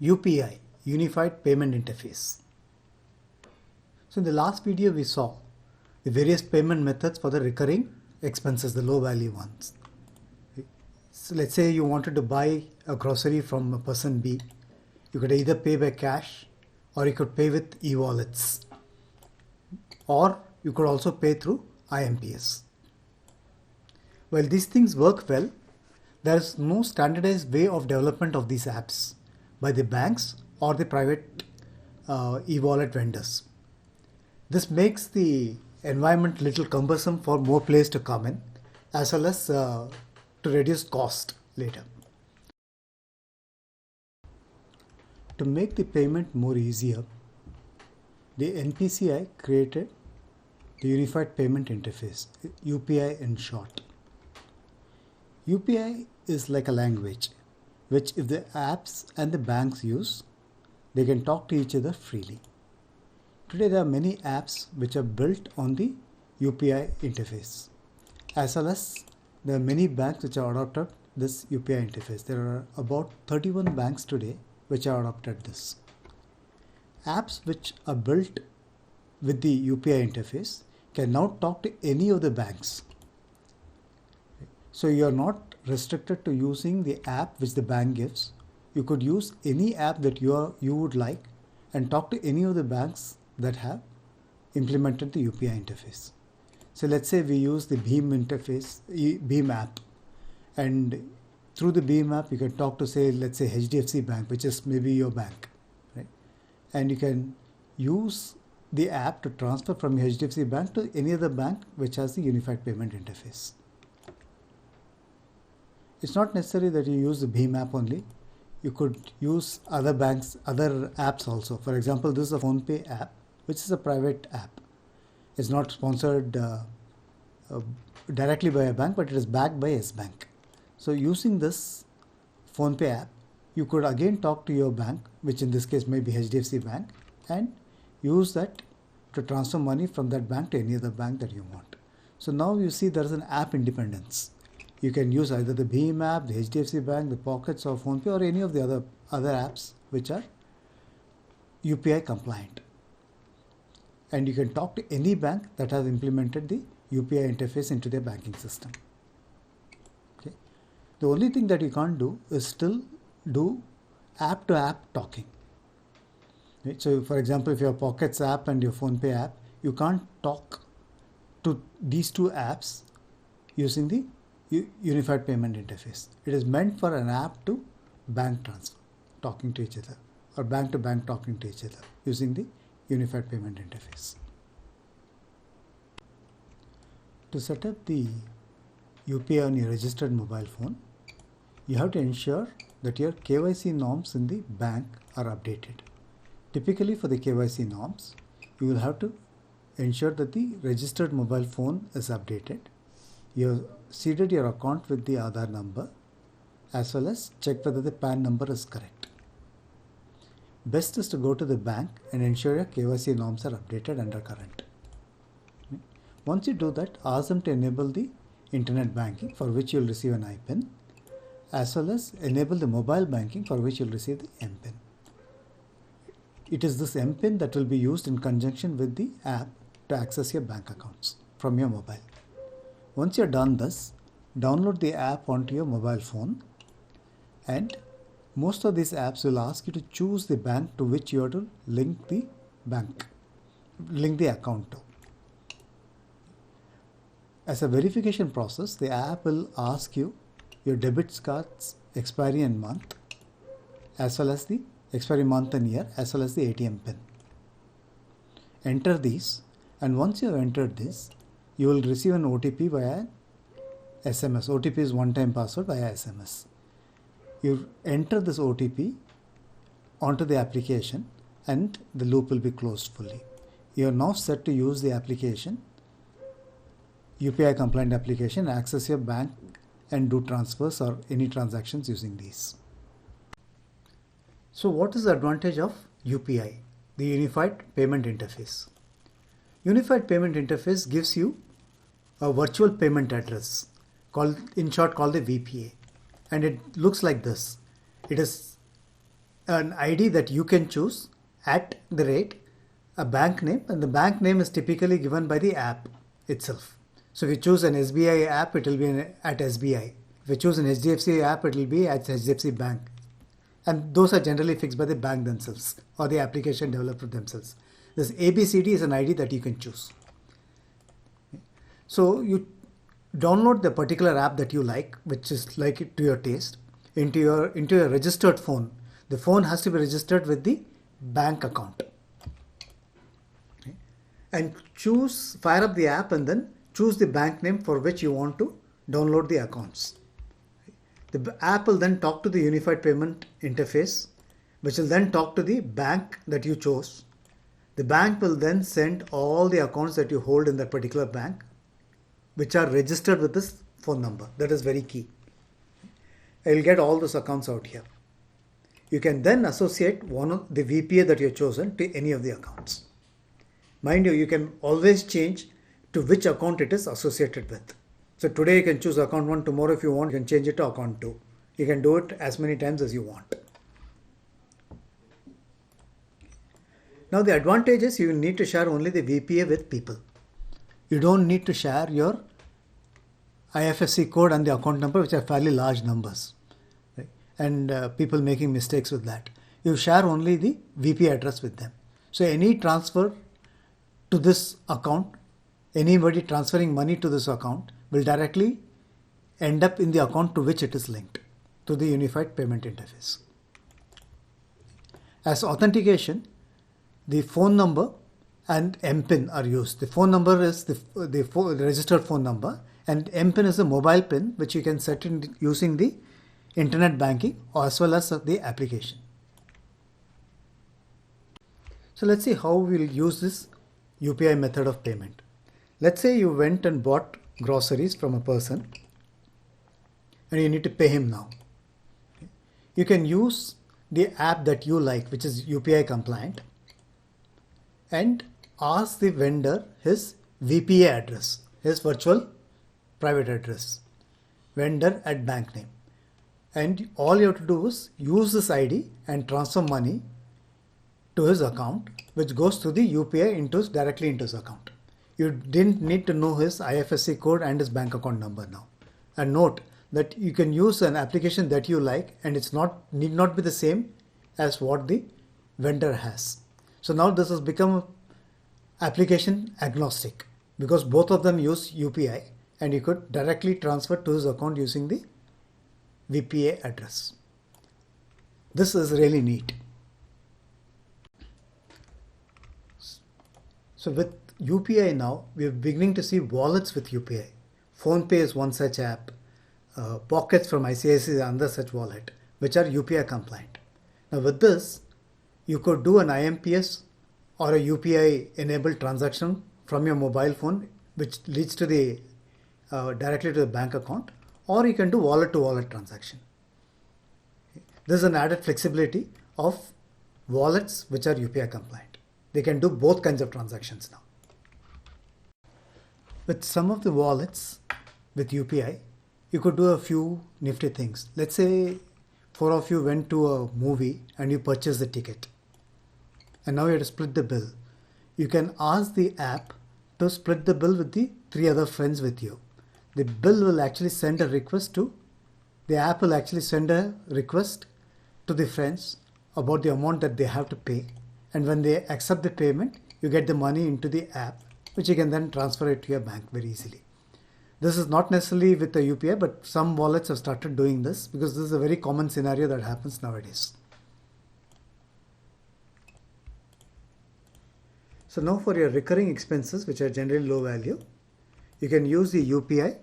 UPI, Unified Payment Interface. So in the last video we saw the various payment methods for the recurring expenses, the low value ones. So let's say you wanted to buy a grocery from a person B. You could either pay by cash or you could pay with e-wallets, or you could also pay through IMPS. While these things work well, there is no standardized way of development of these apps by the banks or the private e-wallet vendors. This makes the environment little cumbersome for more players to come in, as well as to reduce cost later. To make the payment more easier, the NPCI created the Unified Payment Interface, UPI in short. UPI is like a language which if the apps and the banks use, they can talk to each other freely. Today there are many apps which are built on the UPI interface, as well as there are many banks which are adopted this UPI interface. There are about 31 banks today which are adopted this. Apps which are built with the UPI interface can now talk to any of the banks. So you are not restricted to using the app which the bank gives. You could use any app that you would like and talk to any of the banks that have implemented the UPI interface. So let's say we use the Beam interface, Beam app, and through the Beam app you can talk to, say, let's say HDFC Bank, which is maybe your bank, right? And you can use the app to transfer from HDFC Bank to any other bank which has the Unified Payment Interface. It's not necessary that you use the Beam app only. You could use other banks, other apps also. For example, this is a PhonePe app, which is a private app. It's not sponsored directly by a bank, but it is backed by Yes Bank. So using this PhonePe app, you could again talk to your bank, which in this case may be HDFC Bank, and use that to transfer money from that bank to any other bank that you want. So now you see there is an app independence. You can use either the Beam app, the HDFC Bank, the Pockets or PhonePe, or any of the other apps which are UPI compliant. And you can talk to any bank that has implemented the UPI interface into their banking system. Okay. The only thing that you can't do is still do app-to-app talking. Right? So, for example, if your Pockets app and your PhonePe app, you can't talk to these two apps using the Unified Payment Interface. It is meant for an app to bank transfer, talking to each other, or bank to bank talking to each other using the Unified Payment Interface. To set up the UPI on your registered mobile phone, you have to ensure that your KYC norms in the bank are updated. Typically for the KYC norms, you will have to ensure that the registered mobile phone is updated. You have seeded your account with the Aadhaar number, as well as check whether the PAN number is correct. Best is to go to the bank and ensure your KYC norms are updated and are current. Once you do that, ask them to enable the internet banking, for which you will receive an IPIN, as well as enable the mobile banking, for which you will receive the MPIN. It is this MPIN that will be used in conjunction with the app to access your bank accounts from your mobile. Once you have done this, download the app onto your mobile phone, and most of these apps will ask you to choose the bank to which you have to link the account to. As a verification process, the app will ask you your debit card's expiry and month, as well as the expiry month and year, as well as the ATM PIN. Enter these, and once you have entered this, you will receive an OTP via SMS. OTP is one-time password via SMS. You enter this OTP onto the application and the loop will be closed fully. You are now set to use the application, UPI compliant application, access your bank and do transfers or any transactions using these. So what is the advantage of UPI, the Unified Payment Interface? Unified Payment Interface gives you a virtual payment address, in short called the VPA, and it looks like this. It is an ID that you can choose at the rate a bank name, and the bank name is typically given by the app itself. So if you choose an SBI app, it will be at SBI. If you choose an HDFC app, it will be at HDFC Bank. And those are generally fixed by the bank themselves or the application developer themselves. This ABCD is an ID that you can choose. So you download the particular app that you like, which is like it to your taste, into your registered phone. The phone has to be registered with the bank account. Okay. And fire up the app and then choose the bank name for which you want to download the accounts. The app will then talk to the unified payment interface, which will then talk to the bank that you chose. The bank will then send all the accounts that you hold in that particular bank, which are registered with this phone number. That is very key. I will get all those accounts out here. You can then associate one of the VPA that you have chosen to any of the accounts. Mind you can always change to which account it is associated with. So today you can choose account 1, tomorrow if you want, you can change it to account 2. You can do it as many times as you want. Now the advantage is you need to share only the VPA with people. You don't need to share your IFSC code and the account number, which are fairly large numbers. Right? And people making mistakes with that. You share only the VPA address with them. So any transfer to this account, anybody transferring money to this account will directly end up in the account to which it is linked, to the unified payment interface. As authentication, the phone number and MPIN are used. The phone number is the registered phone number, and MPIN is a mobile PIN which you can set in using the internet banking or as well as the application. So let's see how we'll use this UPI method of payment. Let's say you went and bought groceries from a person and you need to pay him now. You can use the app that you like, which is UPI compliant, and ask the vendor his VPA address, his virtual private address, vendor at bank name. And all you have to do is use this ID and transfer money to his account, which goes through the UPI directly into his account. You didn't need to know his IFSC code and his bank account number now. And note that you can use an application that you like, and need not be the same as what the vendor has. So now this has become application agnostic because both of them use UPI, and you could directly transfer to his account using the VPA address. This is really neat. So with UPI now, we are beginning to see wallets with UPI. PhonePe is one such app. Pockets from ICICI is another such wallet, which are UPI compliant. Now with this, you could do an IMPS or a UPI enabled transaction from your mobile phone, which leads to the directly to the bank account, or you can do wallet to wallet transaction. This is an added flexibility of wallets which are UPI compliant. They can do both kinds of transactions now. With some of the wallets with UPI, you could do a few nifty things. Let's say 4 of you went to a movie and you purchased the ticket. And now you have to split the bill. You can ask the app to split the bill with the 3 other friends with you. The bill will actually send a request to, the app will actually send a request to the friends about the amount that they have to pay. And when they accept the payment, you get the money into the app, which you can then transfer it to your bank very easily. This is not necessarily with the UPI, but some wallets have started doing this because this is a very common scenario that happens nowadays. So now for your recurring expenses, which are generally low value, you can use the UPI,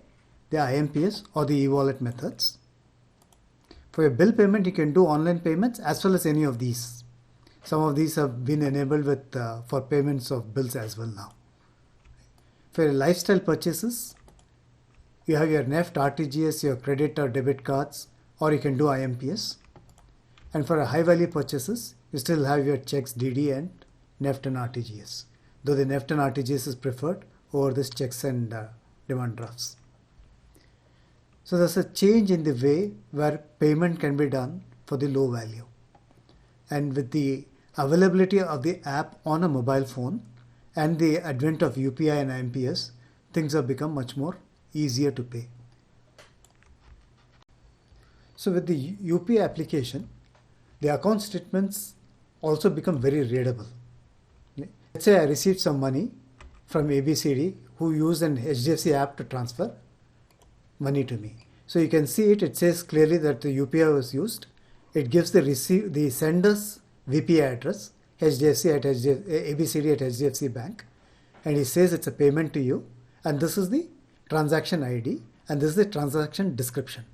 the IMPS or the e-wallet methods. For your bill payment, you can do online payments as well as any of these. Some of these have been enabled with for payments of bills as well now. For your lifestyle purchases, you have your NEFT, RTGS, your credit or debit cards, or you can do IMPS. And for high value purchases, you still have your checks, DD and NEFT and RTGS, though the NEFT and RTGS is preferred over this checks and demand drafts. So there's a change in the way where payment can be done for the low value. and with the availability of the app on a mobile phone and the advent of UPI and IMPS, things have become much more easier to pay. So with the UPI application, the account statements also become very readable. Let's say I received some money from ABCD who used an HDFC app to transfer money to me. So you can see it says clearly that the UPI was used. It gives the sender's VPI address, ABCD at HDFC Bank, and it says it's a payment to you, and this is the transaction ID, and this is the transaction description.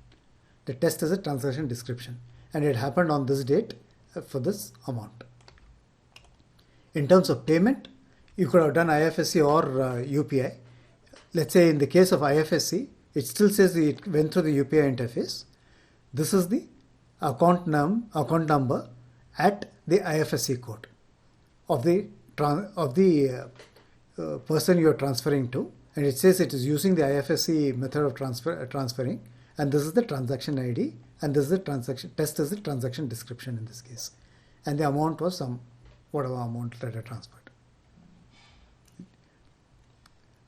The test is a transaction description, and it happened on this date for this amount. In terms of payment, you could have done IFSC or UPI. Let's say in the case of IFSC, it still says it went through the UPI interface. This is the account number at the IFSC code of the person you are transferring to, and it says it is using the IFSC method of transferring, and this is the transaction ID, and this is the transaction test is the transaction description in this case, and the amount was some whatever amount that I transferred.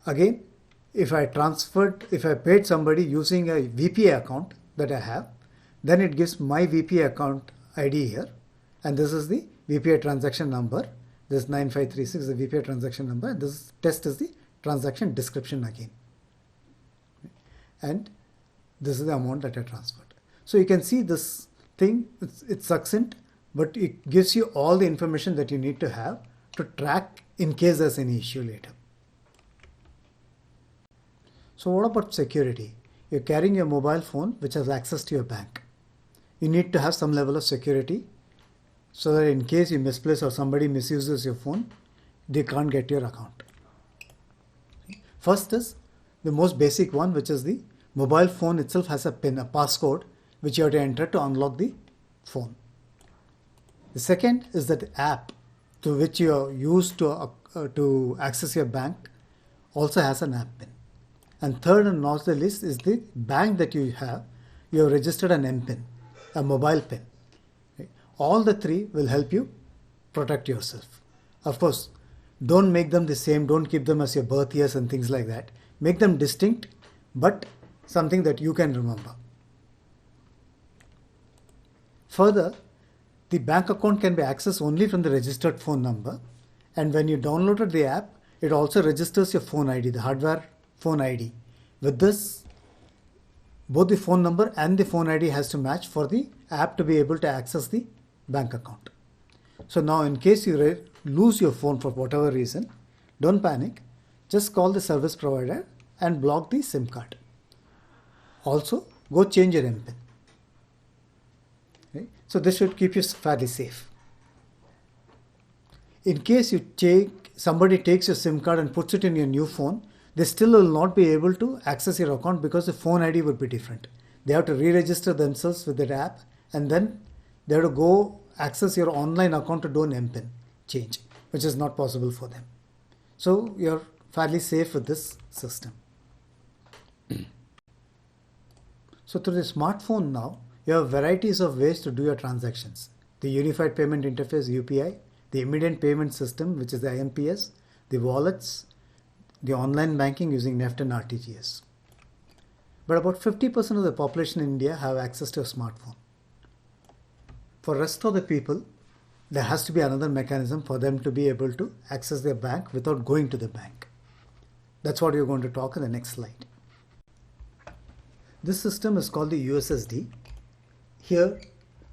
Again, if I paid somebody using a VPA account that I have, then it gives my VPA account ID here, and this is the VPA transaction number. This 9536 is the VPA transaction number, and this test is the transaction description again. And this is the amount that I transferred. So you can see this thing, it's succinct, but it gives you all the information that you need to have to track in case there's any issue later. So what about security? You're carrying your mobile phone which has access to your bank. You need to have some level of security so that in case you misplace or somebody misuses your phone, they can't get your account. First is the most basic one, which is the mobile phone itself has a PIN, a passcode, which you have to enter to unlock the phone. The second is that the app to which you are used to access your bank also has an app PIN. And third and not the least is the bank that you have registered an MPIN, a mobile PIN. All the three will help you protect yourself. Of course, don't make them the same, don't keep them as your birth years and things like that. Make them distinct, but something that you can remember. Further, the bank account can be accessed only from the registered phone number, and when you downloaded the app, it also registers your phone ID, the hardware phone ID. With this, both the phone number and the phone ID has to match for the app to be able to access the bank account. So now in case you lose your phone for whatever reason, don't panic. Just call the service provider and block the SIM card. Also, go change your MPIN. Okay? So this should keep you fairly safe. In case somebody takes your SIM card and puts it in your new phone, they still will not be able to access your account because the phone ID would be different. They have to re-register themselves with that app, and then they have to go access your online account to do an MPIN change, which is not possible for them. So you're fairly safe with this system. So through the smartphone now, you have varieties of ways to do your transactions. The Unified Payment Interface, UPI, the Immediate Payment System, which is the IMPS, the wallets, the online banking using NEFT and RTGS. But about 50% of the population in India have access to a smartphone. For rest of the people, there has to be another mechanism for them to be able to access their bank without going to the bank. That's what you're going to talk in the next slide. This system is called the USSD here,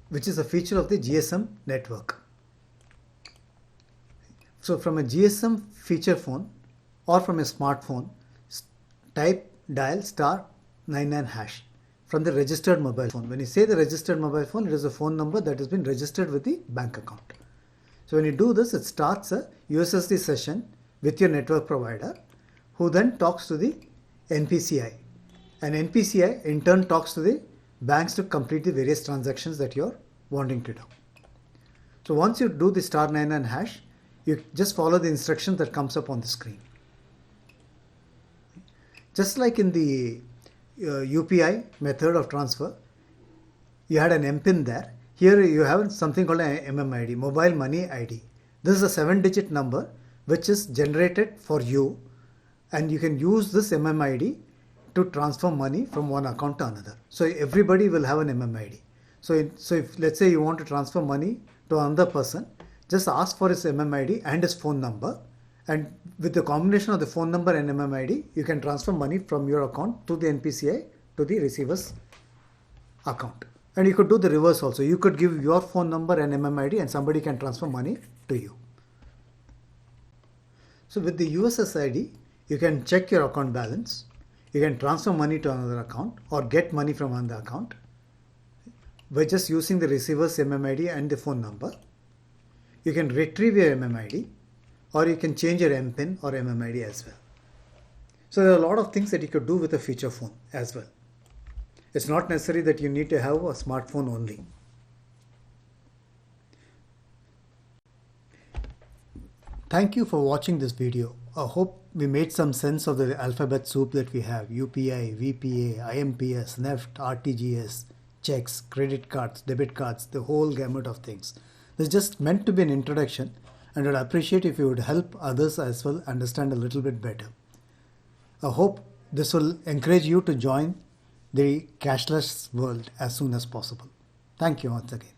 which is a feature of the GSM network. So from a GSM feature phone or from a smartphone, dial *99# from the registered mobile phone. When you say the registered mobile phone, it is a phone number that has been registered with the bank account. So when you do this, it starts a USSD session with your network provider, who then talks to the NPCI. And NPCI in turn talks to the banks to complete the various transactions that you're wanting to do. So once you do the *99#, you just follow the instructions that comes up on the screen. Just like in the UPI method of transfer, you had an MPIN there. Here you have something called a MMID, Mobile Money ID. This is a 7-digit number which is generated for you, and you can use this MMID to transfer money from one account to another. So everybody will have an MMID. So if let's say you want to transfer money to another person, just ask for his MMID and his phone number, and with the combination of the phone number and MMID, you can transfer money from your account to the NPCI to the receiver's account. And you could do the reverse also. You could give your phone number and MMID and somebody can transfer money to you. So with the USSID, you can check your account balance. You can transfer money to another account or get money from another account by just using the receiver's MMID and the phone number. You can retrieve your MMID, or you can change your MPIN or MMID as well. So there are a lot of things that you could do with a feature phone as well. It's not necessary that you need to have a smartphone only. Thank you for watching this video. I hope we made some sense of the alphabet soup that we have: UPI, VPA, IMPS, NEFT, RTGS, checks, credit cards, debit cards, the whole gamut of things. This is just meant to be an introduction, and I'd appreciate if you would help others as well understand a little bit better. I hope this will encourage you to join the cashless world as soon as possible. Thank you once again.